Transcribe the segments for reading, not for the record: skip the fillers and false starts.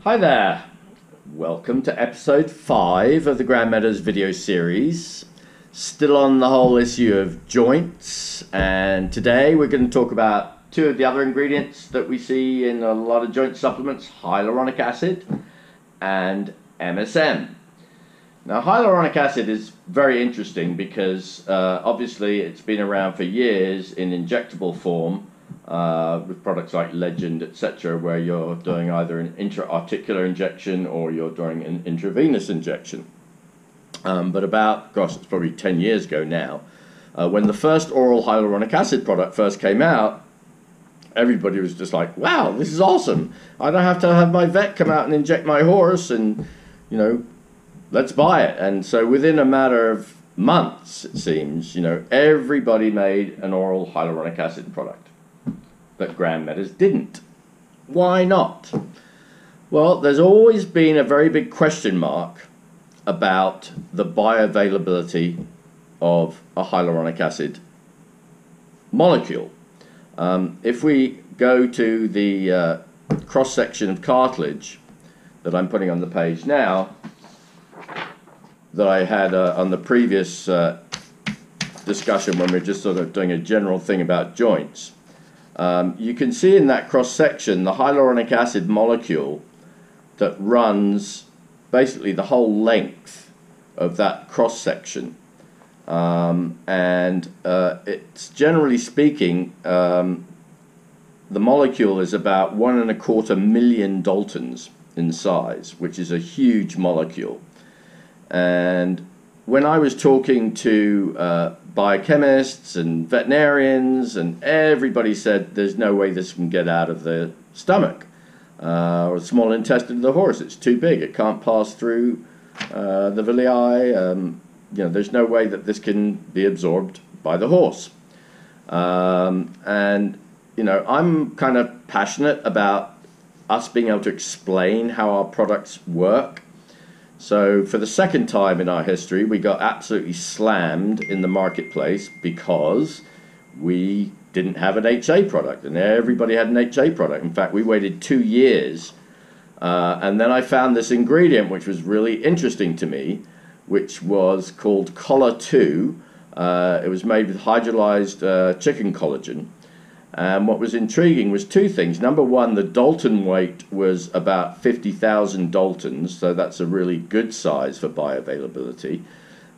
Hi there, welcome to episode 5 of the Grand Meadows video series. Still on the whole issue of joints, and today we're going to talk about two of the other ingredients that we see in a lot of joint supplements, hyaluronic acid and MSM. Now, hyaluronic acid is very interesting because obviously it's been around for years in injectable form with products like Legend, etc., where you're doing either an intra-articular injection or you're doing an intravenous injection. But about, gosh, it's probably 10 years ago now, when the first oral hyaluronic acid product first came out, everybody was just like, wow, this is awesome. I don't have to have my vet come out and inject my horse and, you know, let's buy it. And so within a matter of months, it seems, you know, everybody made an oral hyaluronic acid product. But Grand Meadows didn't. Why not? Well, there's always been a very big question mark about the bioavailability of a hyaluronic acid molecule. If we go to the cross-section of cartilage that I'm putting on the page now, that I had on the previous discussion when we were just sort of doing a general thing about joints, you can see in that cross-section the hyaluronic acid molecule that runs basically the whole length of that cross-section. It's generally speaking, the molecule is about 1.25 million Daltons in size, which is a huge molecule. And when I was talking to biochemists and veterinarians, and everybody said there's no way this can get out of the stomach or the small intestine of the horse. It's too big. It can't pass through the villi. You know, there's no way that this can be absorbed by the horse. And you know, I'm kind of passionate about us being able to explain how our products work. So for the second time in our history, we got absolutely slammed in the marketplace because we didn't have an HA product, and everybody had an HA product. In fact, we waited 2 years, and then I found this ingredient which was really interesting to me, which was called Collar 2. It was made with hydrolyzed chicken collagen. And what was intriguing was two things. Number one, the Dalton weight was about 50,000 Daltons, so that's a really good size for bioavailability.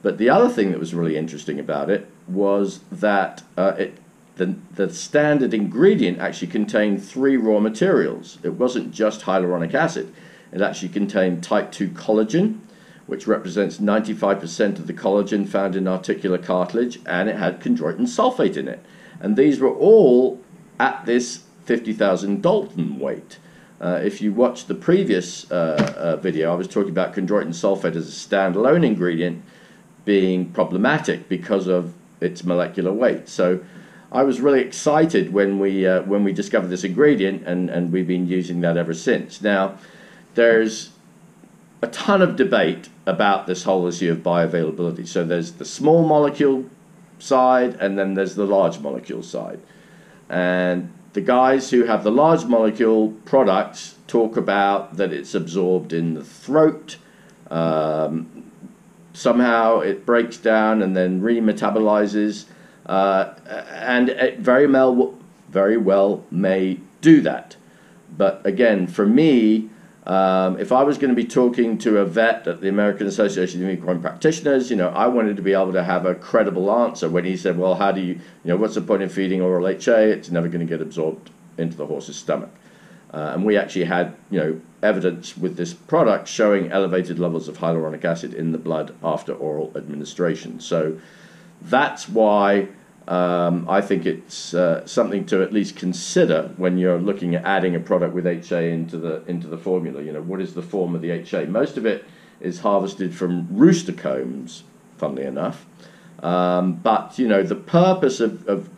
But the other thing that was really interesting about it was that the standard ingredient actually contained 3 raw materials. It wasn't just hyaluronic acid. It actually contained type 2 collagen, which represents 95% of the collagen found in articular cartilage, and it had chondroitin sulfate in it. And these were all at this 50,000 Dalton weight. If you watch the previous video, I was talking about chondroitin sulfate as a standalone ingredient being problematic because of its molecular weight. So I was really excited when we discovered this ingredient, and we've been using that ever since. Now, there's a ton of debate about this whole issue of bioavailability. So there's the small molecule side, and then there's the large molecule side. And the guys who have the large molecule products talk about that it's absorbed in the throat. Somehow it breaks down and then remetabolizes, and it very well may do that. But again, for me, if I was going to be talking to a vet at the American Association of Equine Practitioners, you know, I wanted to be able to have a credible answer when he said, well, how do you know, what's the point in feeding oral HA? It's never going to get absorbed into the horse's stomach. And we actually had, you know, evidence with this product showing elevated levels of hyaluronic acid in the blood after oral administration. So that's why I think it's something to at least consider when you're looking at adding a product with HA into the formula. You know, what is the form of the HA? Most of it is harvested from rooster combs, funnily enough. But you know, the purpose of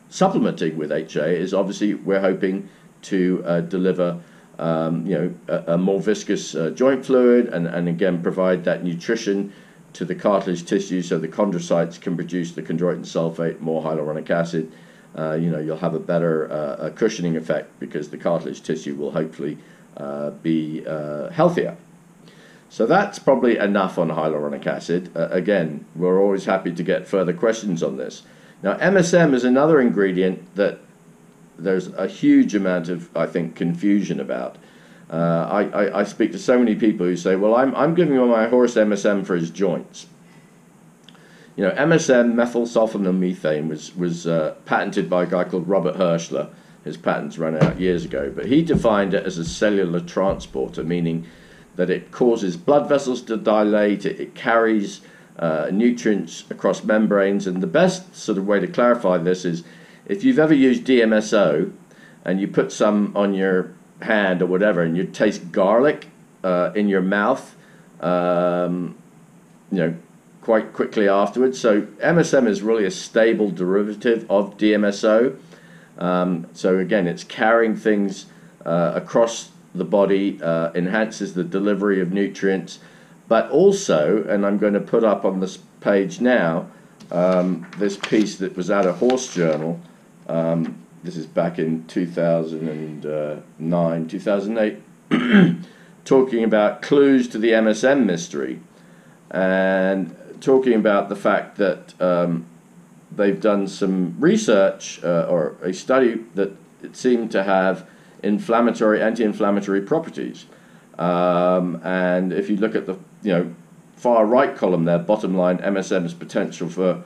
supplementing with HA is obviously we're hoping to deliver you know, a more viscous joint fluid, and again provide that nutrition to the cartilage tissue so the chondrocytes can produce the chondroitin sulfate, more hyaluronic acid. You know, you'll have a better cushioning effect because the cartilage tissue will hopefully be healthier. So that's probably enough on hyaluronic acid. Again, we're always happy to get further questions on this. Now, MSM is another ingredient that there's a huge amount of, I think, confusion about. I speak to so many people who say, well, I'm giving my horse MSM for his joints. You know, MSM, methyl sulfonylmethane, was patented by a guy called Robert Hirschler. His patents ran out years ago, but he defined it as a cellular transporter, meaning that it causes blood vessels to dilate, it carries nutrients across membranes, and the best sort of way to clarify this is if you've ever used DMSO and you put some on your hand or whatever and you taste garlic in your mouth, you know, quite quickly afterwards. So MSM is really a stable derivative of DMSO. So again, it's carrying things across the body, enhances the delivery of nutrients, but also, and I'm going to put up on this page now, this piece that was out of Horse Journal. This is back in 2009, 2008, talking about clues to the MSM mystery, and talking about the fact that they've done some research or a study that it seemed to have anti-inflammatory properties. And if you look at the far right column there, bottom line, MSM's potential for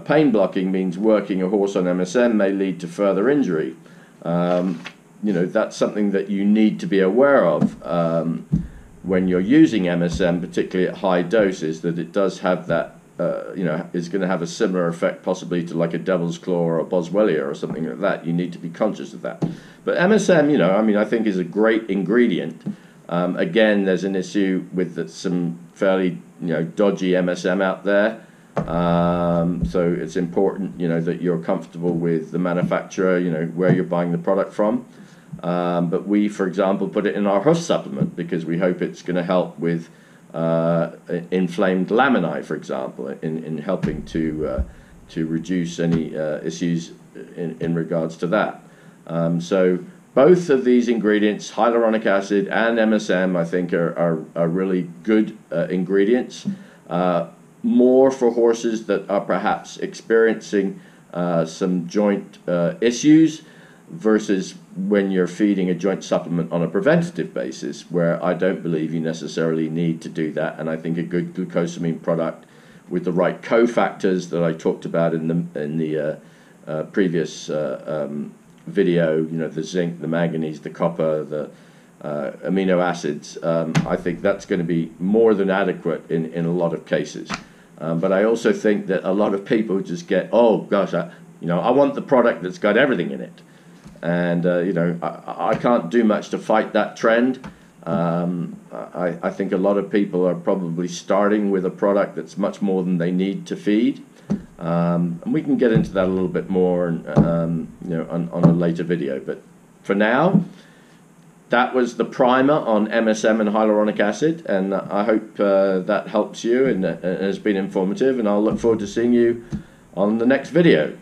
pain blocking means working a horse on MSM may lead to further injury. That's something that you need to be aware of when you're using MSM, particularly at high doses, that it does have that, is going to have a similar effect possibly to like a devil's claw or a boswellia or something like that. You need to be conscious of that. But MSM, I think is a great ingredient. Again, there's an issue with some fairly, dodgy MSM out there. So it's important, that you're comfortable with the manufacturer, where you're buying the product from. But we, for example, put it in our hoof supplement because we hope it's going to help with inflamed laminae, for example, in helping to reduce any issues in regards to that. So both of these ingredients, hyaluronic acid and MSM, I think are really good ingredients. More for horses that are perhaps experiencing some joint issues versus when you're feeding a joint supplement on a preventative basis, where I don't believe you necessarily need to do that. And I think a good glucosamine product with the right cofactors that I talked about in the previous video, the zinc, the manganese, the copper, the amino acids, I think that's going to be more than adequate in a lot of cases. But I also think that a lot of people just get, oh gosh, I want the product that's got everything in it. And, I can't do much to fight that trend. I think a lot of people are probably starting with a product that's much more than they need to feed. And we can get into that a little bit more on a later video. But for now, that was the primer on MSM and hyaluronic acid, and I hope that helps you and has been informative, and I'll look forward to seeing you on the next video.